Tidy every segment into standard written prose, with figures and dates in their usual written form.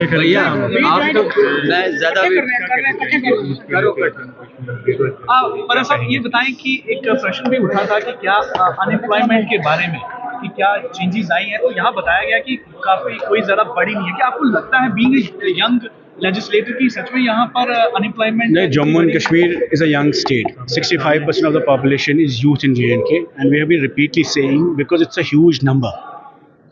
भैया आप तो मैं ज्यादा भी पर साहब ये बताएं कि एक प्रश्न भी उठा था कि क्या अनएम्प्लॉयमेंट के बारे में कि क्या चेंजेस आई हैं, तो यहाँ बताया गया कि काफी कोई ज्यादा बड़ी नहीं है। क्या आपको लगता है बीइंग यंग लेजिस्लेटर की सच में यहाँ पर unemployment? No, Jammu and Kashmir is a young state. 65% of the population is youth in J&K, and we have been repeatedly saying because it's a huge number.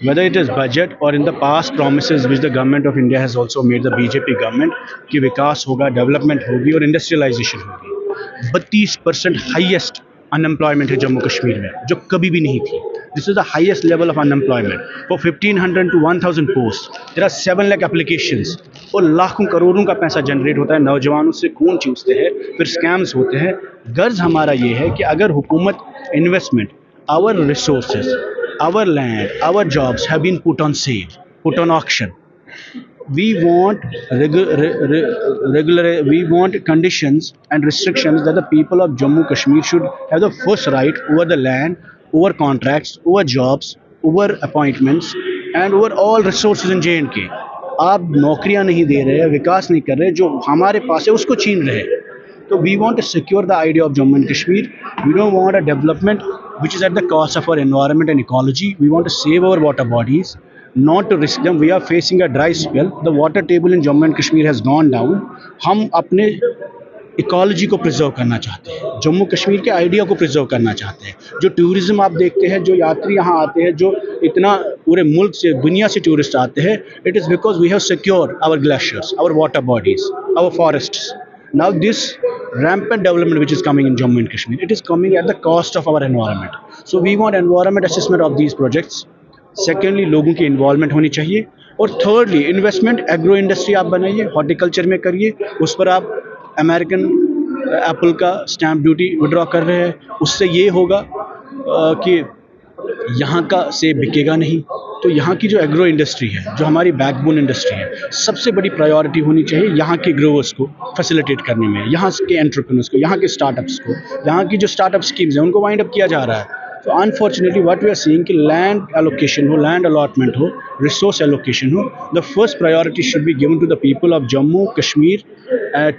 Whether it is budget or in the past promises which the government of India has also made, the BJP government, कि विकास होगा, development होगी और industrialisation होगी। 32% highest unemployment है जम्मू कश्मीर में, जो कभी भी नहीं थी। This is the highest level of unemployment for 1500 to 1000 post. There are 7 lakh applications और लाखों करोड़ों का पैसा जनरेट होता है, नौजवानों से खून चूसते हैं, फिर स्कैम्स होते हैं। गर्ज हमारा ये है कि अगर हुकूमत investment, our resources, our land, our jobs have been put on sale, put on auction. We want we want conditions and restrictions that the people of Jammu Kashmir should have the first right over the land, over contracts, over jobs, over appointments and over all resources in J&K. आप नौकरियां नहीं दे रहे हैं, विकास नहीं कर रहे, जो हमारे पास है उसको छीन रहे हैं। So we want to secure the idea of Jammu and Kashmir. We don't want a development which is at the cost of our environment and ecology. We want to save our water bodies, not to risk them. We are facing a dry spell. The water table in Jammu and Kashmir has gone down. हम अपने ecology को preserve करना चाहते हैं, जम्मू कश्मीर के idea को preserve करना चाहते हैं। जो टूरिज्म आप देखते हैं, जो यात्री यहाँ आते हैं, जो इतना पूरे मुल्क से, दुनिया से टूरिस्ट आते हैं, it is because we have secured our glaciers, our water bodies, our forests. Now this rampant development which is coming in Jammu and Kashmir, it is coming at the cost of our environment. So we want environment assessment of these projects. Secondly, लोगों की involvement होनी चाहिए। और thirdly, investment agro industry आप बनाइए, horticulture में करिए, उस पर आप अमेरिकन एप्पल का स्टैम्प ड्यूटी विड्रॉ कर रहे हैं, उससे ये होगा कि यहाँ का सेब बिकेगा नहीं। तो यहाँ की जो एग्रो इंडस्ट्री है, जो हमारी बैकबोन इंडस्ट्री है, सबसे बड़ी प्रायोरिटी होनी चाहिए यहाँ के ग्रोवर्स को फैसिलिटेट करने में, यहाँ के एंटरप्रेन्योर्स को, यहाँ के स्टार्टअप्स को, यहाँ की जो स्टार्टअप स्कीम्स हैं उनको वाइंड अप किया जा रहा है। तो unfortunately what we are seeing कि लैंड एलोकेशन हो, लैंड अलॉटमेंट हो, रिसोर्स एलोकेशन हो, the first priority should be given to the people of Jammu Kashmir,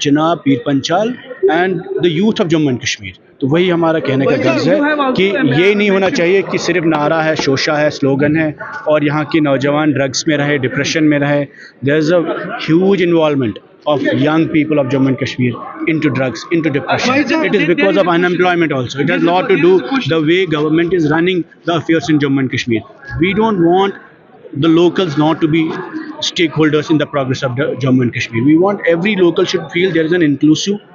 Chenab, Pir Panjal and the youth of Jammu and Kashmir. तो वही हमारा कहने का गर्ज है कि ये नहीं होना चाहिए कि सिर्फ नारा है, शोशा है, स्लोगन है और यहाँ के नौजवान ड्रग्स में रहे, डिप्रेशन में रहे। There is a huge involvement of young people of Jammu and Kashmir into drugs, into depression. It is because of unemployment also. It has a lot to do the way government is running the affairs in Jammu and Kashmir. We don't want the locals not to be stakeholders in the progress of the Jammu and Kashmir. We want every local should feel there is an inclusive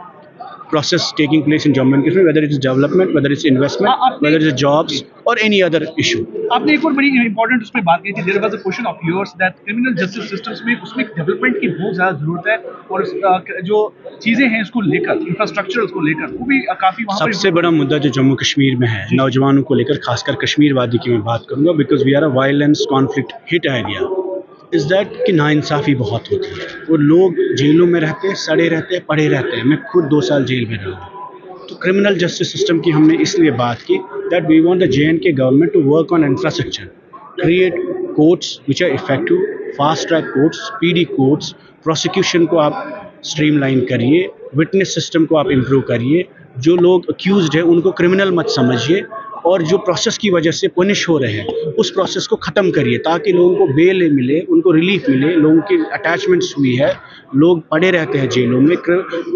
process taking place in Jammu and Kashmir, whether it is development, whether it's investment, whether it is jobs or any other issue. आपने एक और बड़ी important उस पर बात की थी, there was a question of yours that criminal justice systems में उसमें डेवलपमेंट की बहुत ज़्यादा ज़रूरत है और जो चीज़ें हैं इसको लेकर, इंफ्रास्ट्रक्चर उसको लेकर वो भी काफ़ी वहाँ पर। सबसे बड़ा मुद्दा जो जम्मू कश्मीर में है नौजवानों को लेकर, खासकर कश्मीर वादी की मैं बात करूँगा, because we are a violence conflict hit area, is that कि नाइंसाफ़ी बहुत होती है और लोग जेलों में रहते हैं, सड़े रहते हैं, पड़े रहते हैं। मैं खुद 2 साल जेल में रहा हूँ। तो क्रिमिनल जस्टिस सिस्टम की हमने इसलिए बात की that we want the J&K government to work on infrastructure, create courts which are effective, fast track courts, speedy courts, prosecution को आप स्ट्रीमलाइन करिए, विटनेस सिस्टम को आप इम्प्रूव करिए, जो लोग अक्यूज्ड हैं उनको क्रिमिनल मत समझिए और जो प्रोसेस की वजह से पनिश हो रहे हैं उस प्रोसेस को ख़त्म करिए ताकि लोगों को बेल मिले, उनको रिलीफ मिले। लोगों की अटैचमेंट्स हुई है, लोग पड़े रहते हैं जेलों में,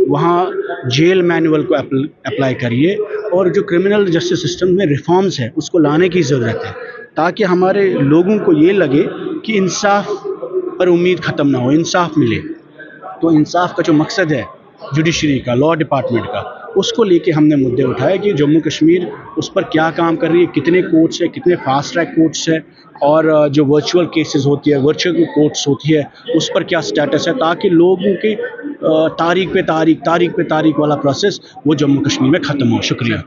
वहाँ जेल मैनुअल को अप्लाई करिए और जो क्रिमिनल जस्टिस सिस्टम में रिफॉर्म्स है उसको लाने की ज़रूरत है ताकि हमारे लोगों को ये लगे कि इंसाफ पर उम्मीद ख़त्म ना हो, इंसाफ मिले। तो इंसाफ का जो मकसद है जुडिशरी का, लॉ डिपार्टमेंट का, उसको लेके हमने मुद्दे उठाए कि जम्मू कश्मीर उस पर क्या काम कर रही है, कितने कोर्ट्स है, कितने फास्ट ट्रैक कोर्ट्स है और जो वर्चुअल केसेस होती है, वर्चुअल कोर्ट्स होती है, उस पर क्या स्टेटस है ताकि लोगों की तारीख पे तारीख वाला प्रोसेस वो जम्मू कश्मीर में ख़त्म हो। शुक्रिया।